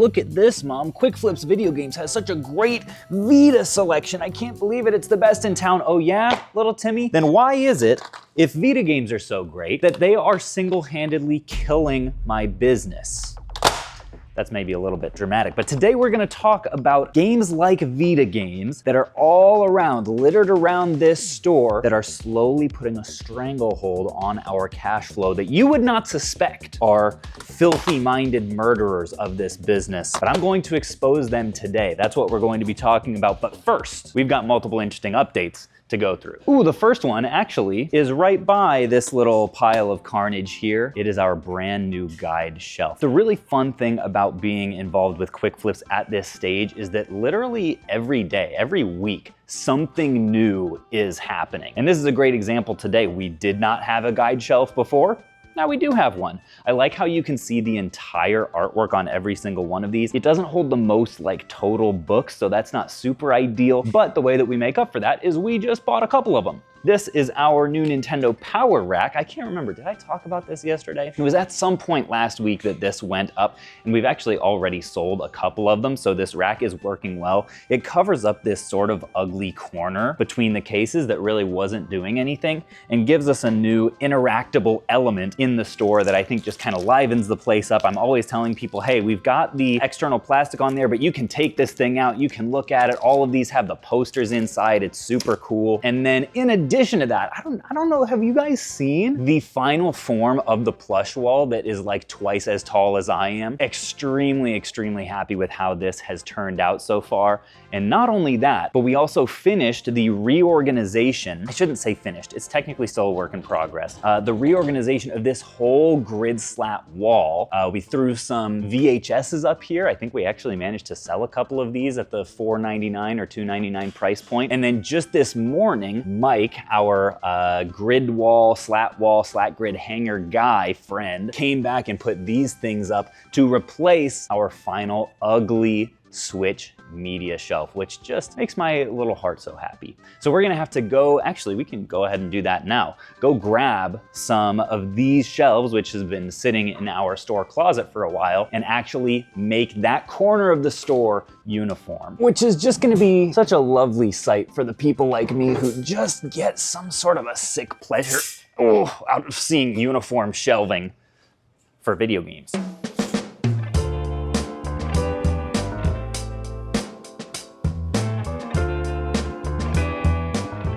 look at this, Mom. Quick Flips Video Games has such a great Vita selection. I can't believe it. It's the best in town. Oh yeah, little Timmy? Then why is it, if Vita games are so great, that they are single-handedly killing my business? That's maybe a little bit dramatic, but today we're gonna talk about games like Vita games that are all around, littered around this store, that are slowly putting a stranglehold on our cash flow that you would not suspect are filthy-minded murderers of this business. But I'm going to expose them today. That's what we're going to be talking about. But first, we've got multiple interesting updates to go through. Ooh, the first one actually is right by this little pile of carnage here. It is our brand new guide shelf. The really fun thing about being involved with Quick Flips at this stage is that literally every day, every week, something new is happening. And this is a great example today. We did not have a guide shelf before. Now we do have one. I like how you can see the entire artwork on every single one of these. It doesn't hold the most like total books, so that's not super ideal, but the way that we make up for that is we just bought a couple of them. This is our new Nintendo Power Rack. I can't remember, did I talk about this yesterday? It was at some point last week that this went up, and we've actually already sold a couple of them, so this rack is working well. It covers up this sort of ugly corner between the cases that really wasn't doing anything, and gives us a new interactable element in the store that I think just kind of livens the place up. I'm always telling people, hey, we've got the external plastic on there, but you can take this thing out, you can look at it. All of these have the posters inside, it's super cool. And then in addition to that, I don't know, have you guys seen the final form of the plush wall that is like twice as tall as I am? Extremely, extremely happy with how this has turned out so far. And not only that, but we also finished the reorganization. I shouldn't say finished, it's technically still a work in progress. The reorganization of this whole grid slat wall. We threw some VHSs up here. I think we actually managed to sell a couple of these at the $4.99 or $2.99 price point. And then just this morning, Mike, our grid wall, slat grid hanger guy friend, came back and put these things up to replace our final ugly Switch media shelf, which just makes my little heart so happy. So we're gonna have to go, actually we can go ahead and do that now. Go grab some of these shelves, which has been sitting in our store closet for a while, and actually make that corner of the store uniform, which is just gonna be such a lovely sight for the people like me who just get some sort of a sick pleasure out of seeing uniform shelving for video games.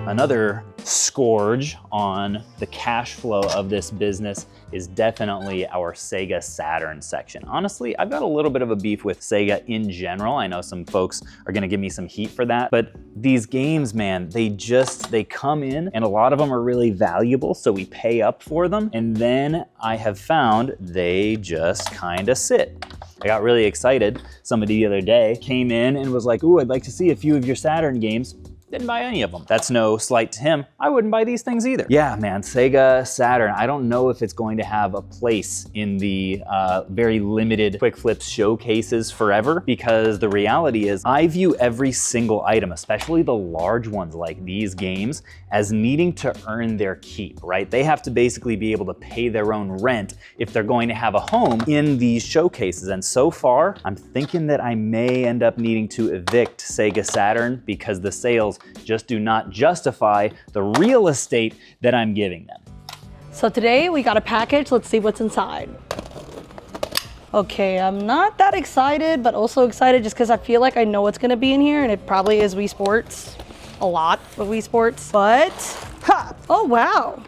Another scourge on the cash flow of this business is definitely our Sega Saturn section. Honestly, I've got a little bit of a beef with Sega in general. I know some folks are gonna give me some heat for that, but these games, man, they come in and a lot of them are really valuable, so we pay up for them. And then I have found they just kind of sit. I got really excited. Somebody the other day came in and was like, ooh, I'd like to see a few of your Saturn games. Didn't buy any of them. That's no slight to him. I wouldn't buy these things either. Yeah, man, Sega Saturn. I don't know if it's going to have a place in the very limited Quick Flips showcases forever, because the reality is I view every single item, especially the large ones like these games, as needing to earn their keep, right? They have to basically be able to pay their own rent if they're going to have a home in these showcases. And so far, I'm thinking that I may end up needing to evict Sega Saturn because the sales just do not justify the real estate that I'm giving them. So today we got a package. Let's see what's inside. Okay, I'm not that excited, but also excited just because I feel like I know what's gonna be in here, and it probably is Wii Sports. A lot of Wii Sports, but, oh wow.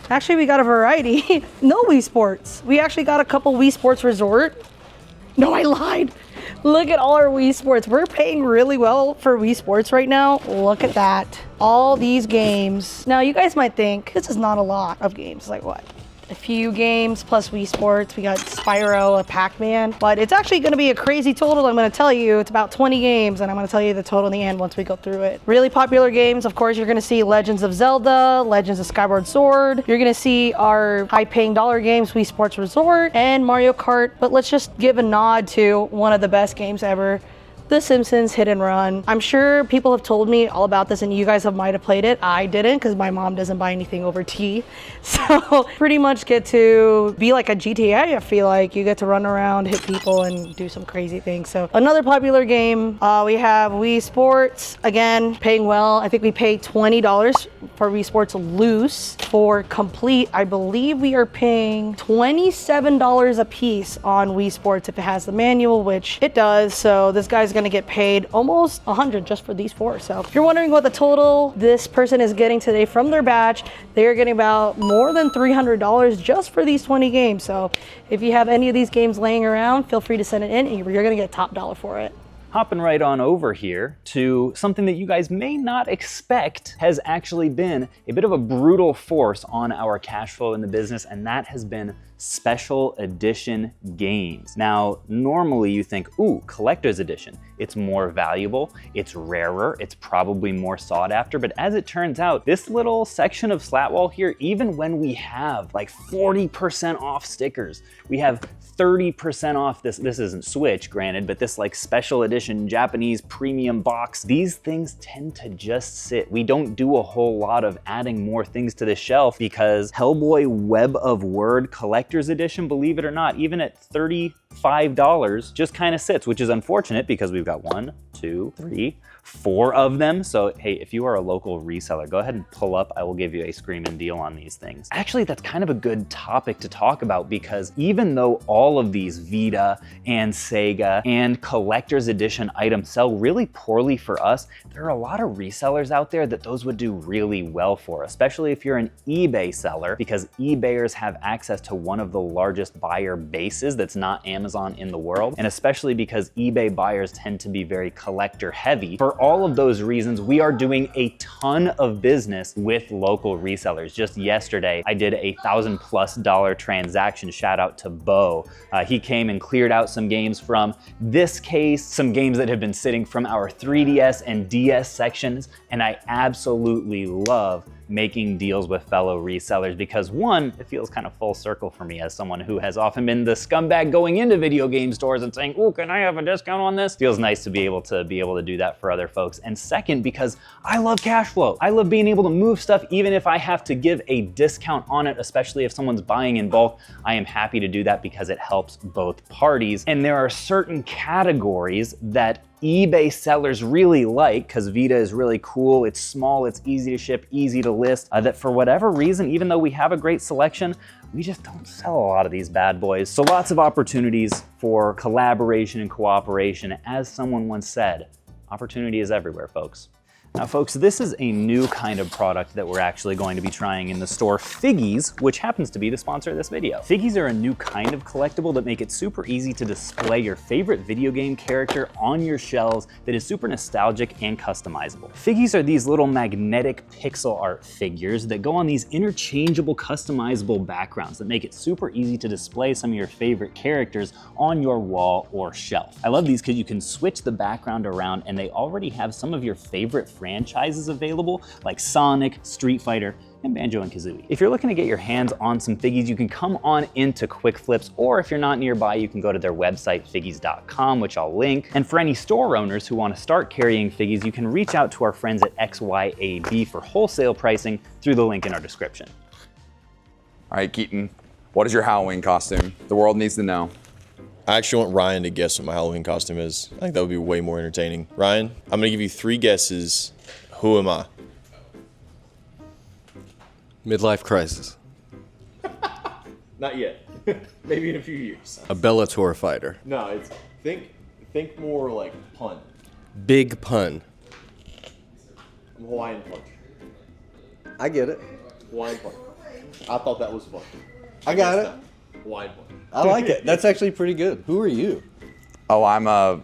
Actually, we got a variety. No Wii Sports. We actually got a couple Wii Sports Resort. No, I lied. Look at all our Wii Sports. We're paying really well for Wii Sports right now. Look at that. All these games. Now, you guys might think this is not a lot of games. Like what? A few games plus Wii Sports. We got Spyro, a Pac-Man, but it's actually gonna be a crazy total. I'm gonna tell you, it's about 20 games, and I'm gonna tell you the total in the end once we go through it. Really popular games, of course, you're gonna see Legends of Zelda, Legends of Skyward Sword. You're gonna see our high-paying dollar games, Wii Sports Resort, and Mario Kart, but let's just give a nod to one of the best games ever, The Simpsons Hit and Run. I'm sure people have told me all about this and you guys might have played it. I didn't because my mom doesn't buy anything over T. So pretty much get to be like a GTA, I feel like. You get to run around, hit people, and do some crazy things. So another popular game. We have Wii Sports. Again, paying well. I think we pay $20 for Wii Sports loose. For complete, I believe we are paying $27 a piece on Wii Sports if it has the manual, which it does. So this guy's gonna get paid almost $100 just for these 4. So if you're wondering what the total this person is getting today from their batch, they're getting about more than $300 just for these 20 games. So if you have any of these games laying around, feel free to send it in and you're gonna get top dollar for it. Hopping right on over here to something that you guys may not expect has actually been a bit of a brutal force on our cash flow in the business, and that has been special edition games. Now, normally you think, ooh, collector's edition. It's more valuable, it's rarer, it's probably more sought after, but as it turns out, this little section of slat wall here, even when we have like 40% off stickers, we have 30% off this isn't Switch, granted, but this like special edition Japanese premium box, these things tend to just sit. We don't do a whole lot of adding more things to the shelf because Hellboy Web of Word Collector's Edition, believe it or not, even at $35, just kind of sits, which is unfortunate because we've got 1, 2, 3, 4 of them. So hey, if you are a local reseller, go ahead and pull up. I will give you a screaming deal on these things. Actually, that's kind of a good topic to talk about because even though all of these Vita and Sega and collector's edition items sell really poorly for us, there are a lot of resellers out there that those would do really well for, especially if you're an eBay seller, because eBayers have access to one of the largest buyer bases that's not Amazon in the world. And especially because eBay buyers tend to be very collector heavy. For all of those reasons, we are doing a ton of business with local resellers. Just yesterday, I did a $1,000+ transaction. Shout out to Bo. He came and cleared out some games from this case, some games that have been sitting from our 3DS and DS sections, and I absolutely love making deals with fellow resellers because one, it feels kind of full circle for me as someone who has often been the scumbag going into video game stores and saying, oh, can I have a discount on this? Feels nice to be able to do that for other folks. And second, because I love cash flow. I love being able to move stuff even if I have to give a discount on it, especially if someone's buying in bulk. I am happy to do that because it helps both parties. And there are certain categories that eBay sellers really like, because Vita is really cool, it's small, it's easy to ship, easy to list, that for whatever reason, even though we have a great selection, we just don't sell a lot of these bad boys. So lots of opportunities for collaboration and cooperation. As someone once said, opportunity is everywhere, folks. Now folks, this is a new kind of product that we're actually going to be trying in the store, Figgies, which happens to be the sponsor of this video. Figgies are a new kind of collectible that make it super easy to display your favorite video game character on your shelves that is super nostalgic and customizable. Figgies are these little magnetic pixel art figures that go on these interchangeable customizable backgrounds that make it super easy to display some of your favorite characters on your wall or shelf. I love these because you can switch the background around and they already have some of your favorite franchises available, like Sonic, Street Fighter, and Banjo and Kazooie. If you're looking to get your hands on some Figgies, you can come on into Quick Flips, or if you're not nearby, you can go to their website, figgies.com, which I'll link. And for any store owners who want to start carrying Figgies, you can reach out to our friends at XYAB for wholesale pricing through the link in our description. All right, Keaton, what is your Halloween costume? The world needs to know. I actually want Ryan to guess what my Halloween costume is. I think that would be way more entertaining. Ryan, I'm gonna give you 3 guesses. Who am I? Midlife crisis. Not yet. Maybe in a few years. A Bellator fighter. No, it's think more like pun. Big pun. Hawaiian punch. I get it. Hawaiian punch. I thought that was fun. I got it. Hawaiian punch. I like it. That's actually pretty good. Who are you? Oh, I'm Bob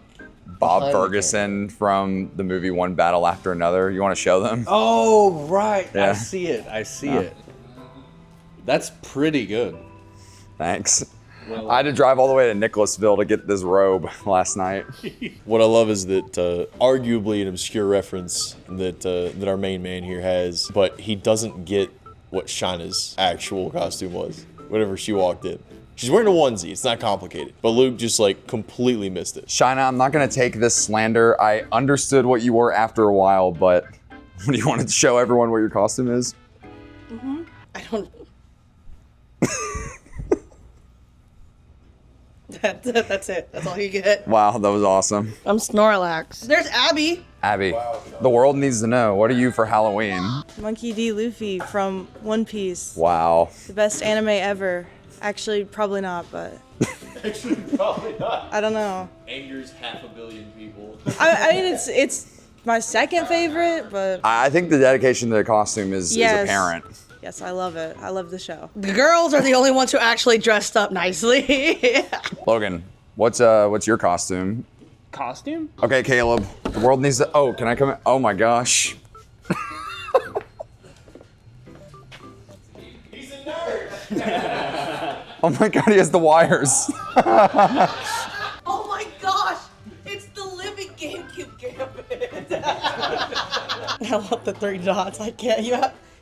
Behind the Ferguson from the movie One Battle After Another. You want to show them? Oh, right. Yeah. I see it. I see it. That's pretty good. Thanks. Well, I had to drive all the way to Nicholasville to get this robe last night. What I love is that arguably an obscure reference that our main man here has, but he doesn't get what Shina's actual costume was whenever she walked in. She's wearing a onesie. It's not complicated. But Luke just like completely missed it. Shaina, I'm not gonna take this slander. I understood what you wore after a while, but do you want to show everyone what your costume is? I don't. That's it. That's all you get. Wow, that was awesome. I'm Snorlax. There's Abby. Abby, the world needs to know, what are you for Halloween? Monkey D. Luffy from One Piece. Wow. The best anime ever. Actually, probably not, but Actually, probably not. I don't know. Angers 500 million people. I mean, it's my second favorite, but I think the dedication to the costume is Yes. apparent. yes, I love it. I love the show. The girls are the only ones who actually dressed up nicely. Logan, what's your costume? Costume? Okay, Caleb, the world needs to, oh, can I come in? Oh my gosh. He's a nerd. Oh my God, he has the wires. Oh my gosh! It's the living GameCube Gambit. I love the 3 dots. I can't.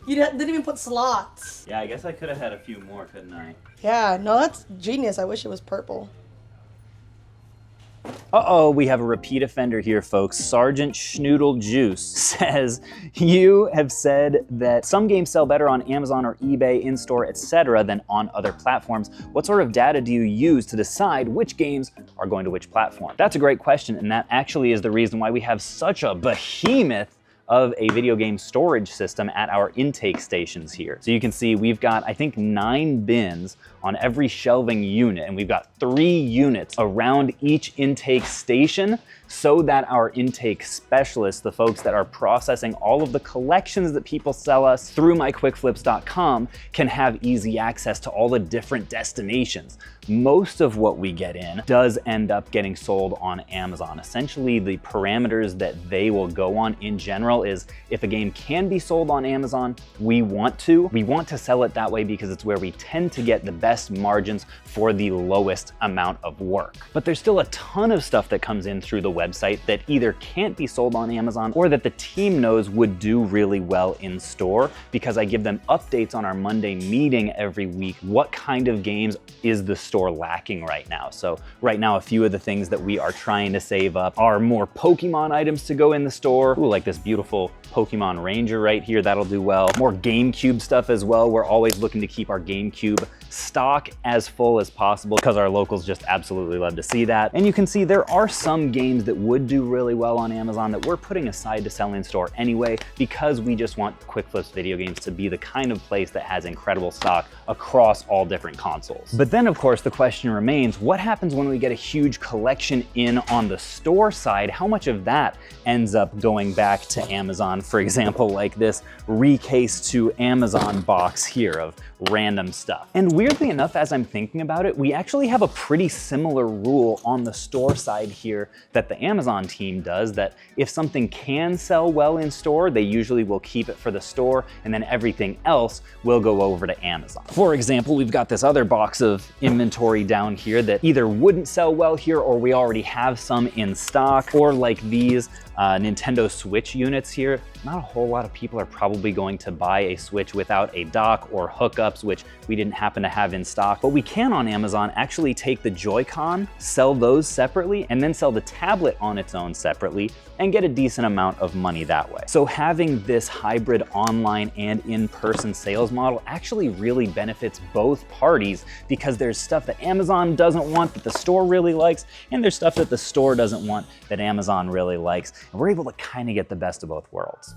You didn't even put slots. Yeah, I guess I could have had a few more, couldn't I? Yeah, no, that's genius. I wish it was purple. Uh-oh, we have a repeat offender here, folks. Sergeant Schnoodle Juice says, you have said that some games sell better on Amazon or eBay, in-store, etc. than on other platforms. What sort of data do you use to decide which games are going to which platform? That's a great question, and that actually is the reason why we have such a behemoth of a video game storage system at our intake stations here. So you can see we've got, I think, 9 bins on every shelving unit, and we've got 3 units around each intake station so that our intake specialists, the folks that are processing all of the collections that people sell us through myquickflips.com, can have easy access to all the different destinations. Most of what we get in does end up getting sold on Amazon. Essentially, the parameters that they will go on in general is if a game can be sold on Amazon, we want to sell it that way because it's where we tend to get the best margins for the lowest amount of work. But there's still a ton of stuff that comes in through the website that either can't be sold on Amazon or that the team knows would do really well in store, because I give them updates on our Monday meeting every week. What kind of games is the store lacking right now? So right now, a few of the things that we are trying to save up are more Pokemon items to go in the store. Ooh, like this beautiful Pokemon Ranger right here, that'll do well. More GameCube stuff as well. We're always looking to keep our GameCube stock as full as possible because our locals just absolutely love to see that. And you can see there are some games that would do really well on Amazon that we're putting aside to sell in store anyway, because we just want Quick Flips Video Games to be the kind of place that has incredible stock across all different consoles. But then of course the question remains, what happens when we get a huge collection in on the store side? How much of that ends up going back to Amazon? For example, like this recase to Amazon box here of random stuff. And weirdly enough, as I'm thinking about it, we actually have a pretty similar rule on the store side here that the Amazon team does, that if something can sell well in store, they usually will keep it for the store, and then everything else will go over to Amazon. For example, we've got this other box of inventory down here that either wouldn't sell well here, or we already have some in stock, or like these Nintendo Switch units here. Not a whole lot of people are probably going to buy a Switch without a dock or hookups, which we didn't happen to have in stock. But we can on Amazon actually take the Joy-Con, sell those separately, and then sell the tablet on its own separately and get a decent amount of money that way. So having this hybrid online and in-person sales model actually really benefits both parties, because there's stuff that Amazon doesn't want that the store really likes, and there's stuff that the store doesn't want that Amazon really likes. And we're able to kind of get the best of both worlds.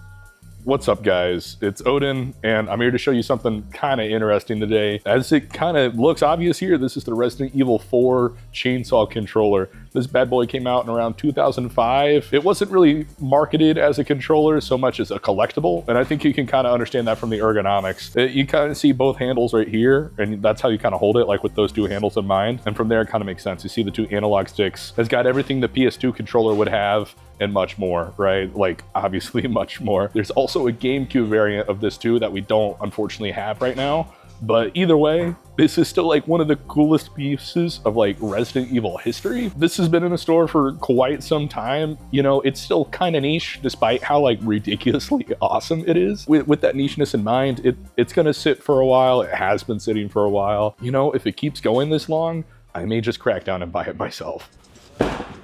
What's up, guys? It's Odin, and I'm here to show you something kind of interesting today. As it kind of looks obvious here, this is the Resident Evil 4 chainsaw controller. This bad boy came out in around 2005. It wasn't really marketed as a controller so much as a collectible, and I think you can kind of understand that from the ergonomics. You kind of see both handles right here, and that's how you kind of hold it, like with those 2 handles in mind. And from there, it kind of makes sense. You see the 2 analog sticks. It's got everything the PS2 controller would have, and much more, right? Like, obviously much more. There's also a GameCube variant of this too that we don't unfortunately have right now. But either way, this is still like one of the coolest pieces of like Resident Evil history. This has been in the store for quite some time. You know, it's still kind of niche despite how like ridiculously awesome it is. With that nicheness in mind, it's gonna sit for a while. It has been sitting for a while. You know, if it keeps going this long, I may just crack down and buy it myself.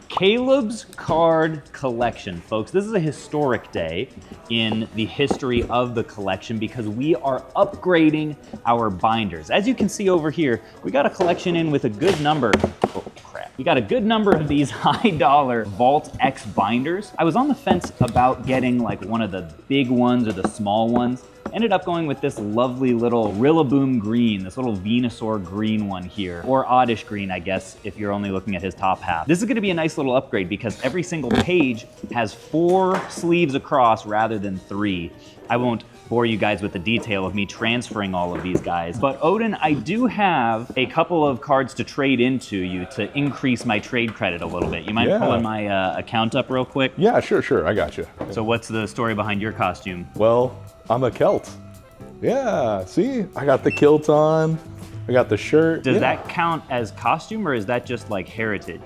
Caleb's card collection, folks. This is a historic day in the history of the collection because we are upgrading our binders. As you can see over here, we got a collection in with a good number. Oh, crap. We got a good number of these high dollar Vault X binders. I was on the fence about getting like one of the big ones or the small ones. Ended up going with this lovely little Rillaboom green, this little Venusaur green one here, or oddish green, I guess, if you're only looking at his top half. This is gonna be a nice little upgrade because every single page has 4 sleeves across rather than 3. I won't bore you guys with the detail of me transferring all of these guys, but Odin, I do have a couple of cards to trade into you to increase my trade credit a little bit. You mind pulling my account up real quick? Yeah, sure, I got you. So what's the story behind your costume? Well, I'm a Celt. Yeah, see? I got the kilt on, I got the shirt. Does that count as costume or is that just like heritage?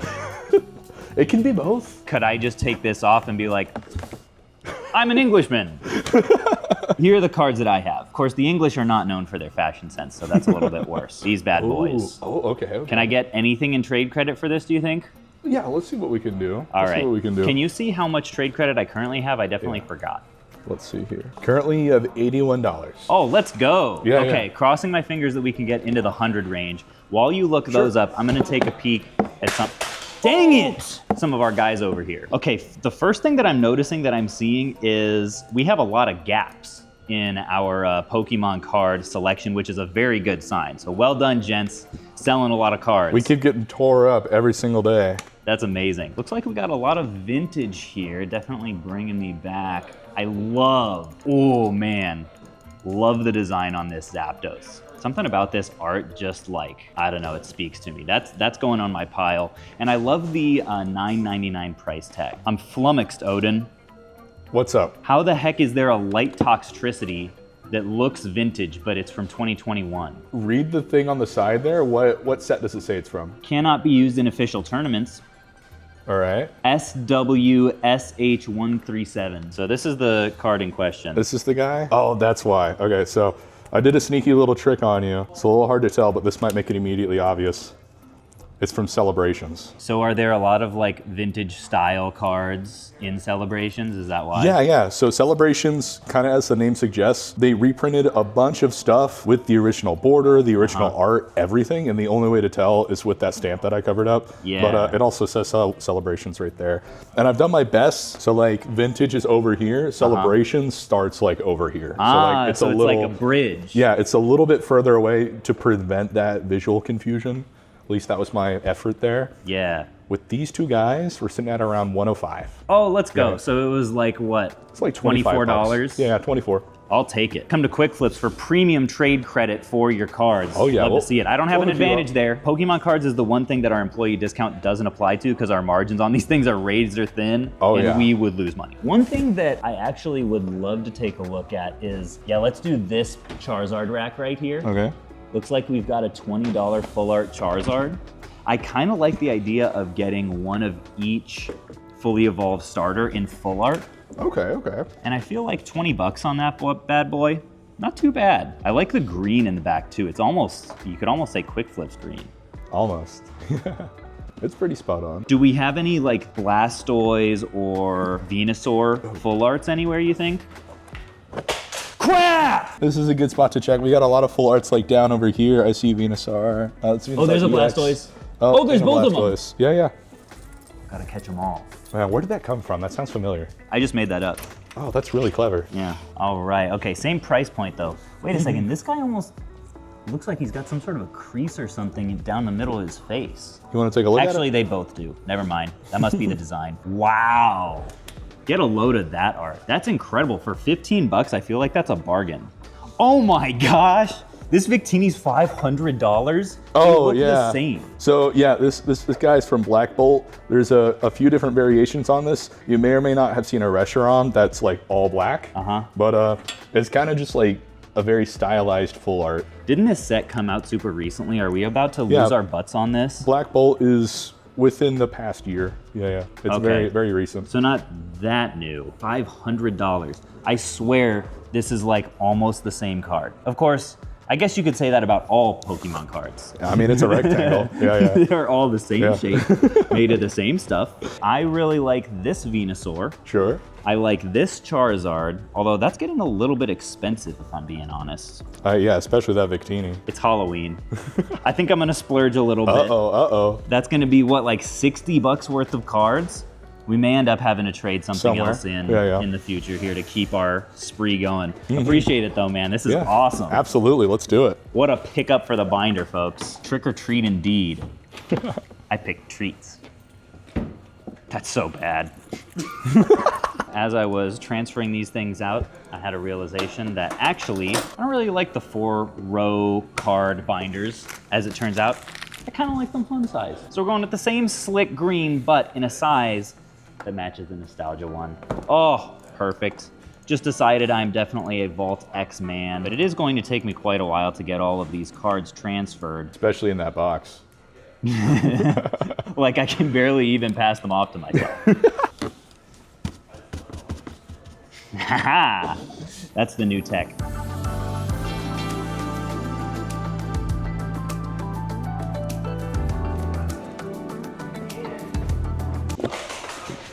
It can be both. Could I just take this off and be like, I'm an Englishman? Here are the cards that I have. Of course, the English are not known for their fashion sense, so that's a little bit worse. These bad boys. Oh, okay. Can I get anything in trade credit for this, do you think? Yeah, let's see what we can do. All right. See what we can do. Can you see how much trade credit I currently have? I definitely forgot. Let's see here. Currently, you have $81. Oh, let's go. Yeah, okay, crossing my fingers that we can get into the 100 range. While you look those up, I'm gonna take a peek at some, dang it! Some of our guys over here. Okay, the first thing that I'm noticing that I'm seeing is we have a lot of gaps in our Pokemon card selection, which is a very good sign. So well done, gents, selling a lot of cards. We keep getting tore up every single day. That's amazing. Looks like we got a lot of vintage here, definitely bringing me back. I love, oh man, love the design on this Zapdos. Something about this art just like, I don't know, it speaks to me. That's going on my pile. And I love the $9.99 price tag. I'm flummoxed, Odin. What's up? How the heck is there a light toxicity that looks vintage, but it's from 2021? Read the thing on the side there. What set does it say it's from? Cannot be used in official tournaments. All right. SWSH137. So this is the card in question. This is the guy? Oh, that's why. Okay, so I did a sneaky little trick on you. It's a little hard to tell, but this might make it immediately obvious. It's from Celebrations. So are there a lot of like vintage style cards in Celebrations? Is that why? Yeah. So Celebrations, kind of as the name suggests, they reprinted a bunch of stuff with the original border, the original art, everything. And the only way to tell is with that stamp that I covered up. Yeah. But it also says Celebrations right there. And I've done my best. So like vintage is over here. Celebrations starts like over here. It's like a bridge. Yeah, it's a little bit further away to prevent that visual confusion. At least that was my effort there. Yeah. With these two guys, we're sitting at around 105. Oh, let's go. Yeah. So it was like what? It's like $24. Yeah, 24. I'll take it. Come to Quick Flips for premium trade credit for your cards. Oh yeah, Love to see it. I don't have an we'll advantage there. Pokemon cards is the one thing that our employee discount doesn't apply to because our margins on these things are razor thin and we would lose money. One thing that I actually would love to take a look at is, let's do this Charizard rack right here. Okay. Looks like we've got a $20 full art Charizard. I kind of like the idea of getting one of each fully evolved starter in full art. Okay. And I feel like 20 bucks on that bad boy, not too bad. I like the green in the back too. It's almost, you could almost say Quick Flips green. Almost. It's pretty spot on. Do we have any like Blastoise or Venusaur full arts anywhere, you think? Crap! This is a good spot to check. We got a lot of full arts like down over here. I see Venusaur. There's a Blastoise. There's both of them. Yeah. Gotta catch them all. Man, where did that come from? That sounds familiar. I just made that up. Oh, that's really clever. Yeah. All right. Okay, same price point though. Wait a second. This guy almost looks like he's got some sort of a crease or something down the middle of his face. You want to take a look at it? Actually, they both do. Never mind. That must be the design. Wow. Get a load of that art. That's incredible. For 15 bucks, I feel like that's a bargain. Oh my gosh. This Victini's $500. Oh, they look the same. So yeah, this guy's from Black Bolt. There's a few different variations on this. You may or may not have seen a Reshiram that's like all black. But it's kind of just like a very stylized full art. Didn't this set come out super recently? Are we about to lose our butts on this? Black Bolt is within the past year. Yeah. It's Okay. very, very recent. So not that new. $500. I swear this is like almost the same card. Of course, I guess you could say that about all Pokemon cards. I mean, it's a rectangle. Yeah. They're all the same shape, made of the same stuff. I really like this Venusaur. Sure. I like this Charizard, although that's getting a little bit expensive if I'm being honest. Yeah, especially that Victini. It's Halloween. I think I'm gonna splurge a little bit. Uh-oh. That's gonna be what, like 60 bucks worth of cards? We may end up having to trade something else in the future here to keep our spree going. Appreciate it though, man. This is awesome. Absolutely, let's do it. What a pickup for the binder, folks. Trick or treat indeed. I picked treats. That's so bad. As I was transferring these things out, I had a realization that actually, I don't really like the 4-row card binders. As it turns out, I kind of like them fun size. So we're going with the same slick green, but in a size that matches the nostalgia one. Oh, perfect. Just decided I'm definitely a Vault X man, but it is going to take me quite a while to get all of these cards transferred. Especially in that box. Like I can barely even pass them off to myself. Haha, that's the new tech.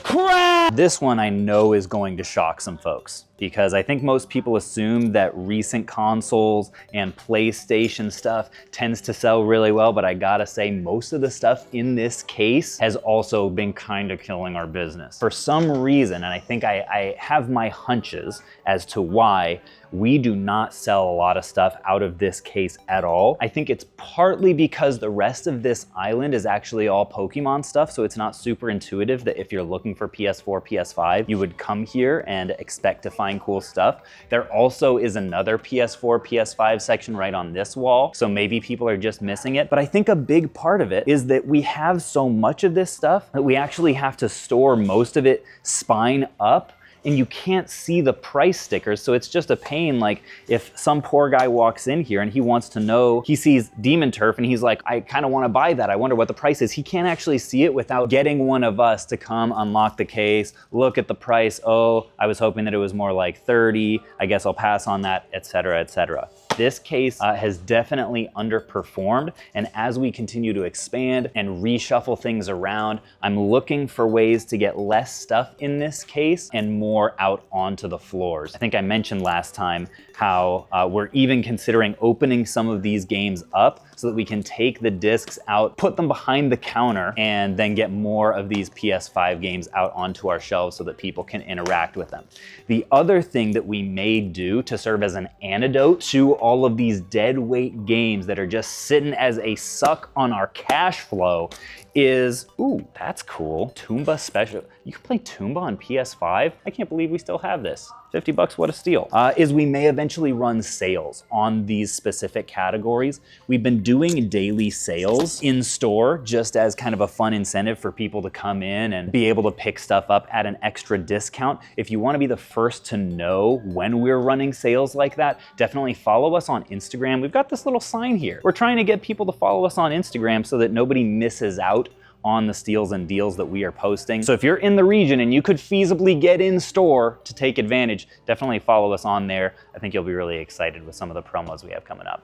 Crap! This one I know is going to shock some folks because I think most people assume that recent consoles and PlayStation stuff tends to sell really well, but I gotta say most of the stuff in this case has also been kind of killing our business. For some reason, and I think I have my hunches as to why we do not sell a lot of stuff out of this case at all. I think it's partly because the rest of this island is actually all Pokemon stuff, so it's not super intuitive that if you're looking for PS4, PS5, you would come here and expect to find cool stuff. There also is another PS4, PS5 section right on this wall, so maybe people are just missing it. But I think a big part of it is that we have so much of this stuff that we actually have to store most of it spine up, and you can't see the price stickers, so it's just a pain. Like if some poor guy walks in here and he wants to know, he sees Demon Turf and he's like, I kind of want to buy that, I wonder what the price is. He can't actually see it without getting one of us to come unlock the case, look at the price, oh, I was hoping that it was more like 30, I guess I'll pass on that, etc., etc. This case has definitely underperformed, and as we continue to expand and reshuffle things around, I'm looking for ways to get less stuff in this case and more out onto the floors. I think I mentioned last time how we're even considering opening some of these games up so that we can take the discs out, put them behind the counter, and then get more of these PS5 games out onto our shelves so that people can interact with them. The other thing that we may do to serve as an antidote to all of these dead weight games that are just sitting as a suck on our cash flow is, ooh, that's cool, Toomba Special. You can play Toomba on PS5? I can't believe we still have this. 50 bucks, what a steal. Is we may eventually run sales on these specific categories. We've been doing daily sales in store just as kind of a fun incentive for people to come in and be able to pick stuff up at an extra discount. If you wanna be the first to know when we're running sales like that, definitely follow us on Instagram. We've got this little sign here. We're trying to get people to follow us on Instagram so that nobody misses out on the steals and deals that we are posting. So if you're in the region and you could feasibly get in store to take advantage, definitely follow us on there. I think you'll be really excited with some of the promos we have coming up.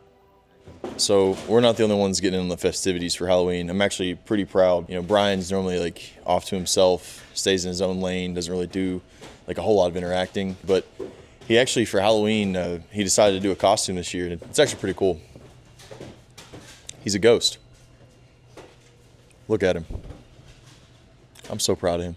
So we're not the only ones getting in the festivities for Halloween. I'm actually pretty proud. You know, Brian's normally like off to himself, stays in his own lane, doesn't really do like a whole lot of interacting. But he actually, for Halloween, he decided to do a costume this year. And it's actually pretty cool. He's a ghost. Look at him. I'm so proud of him.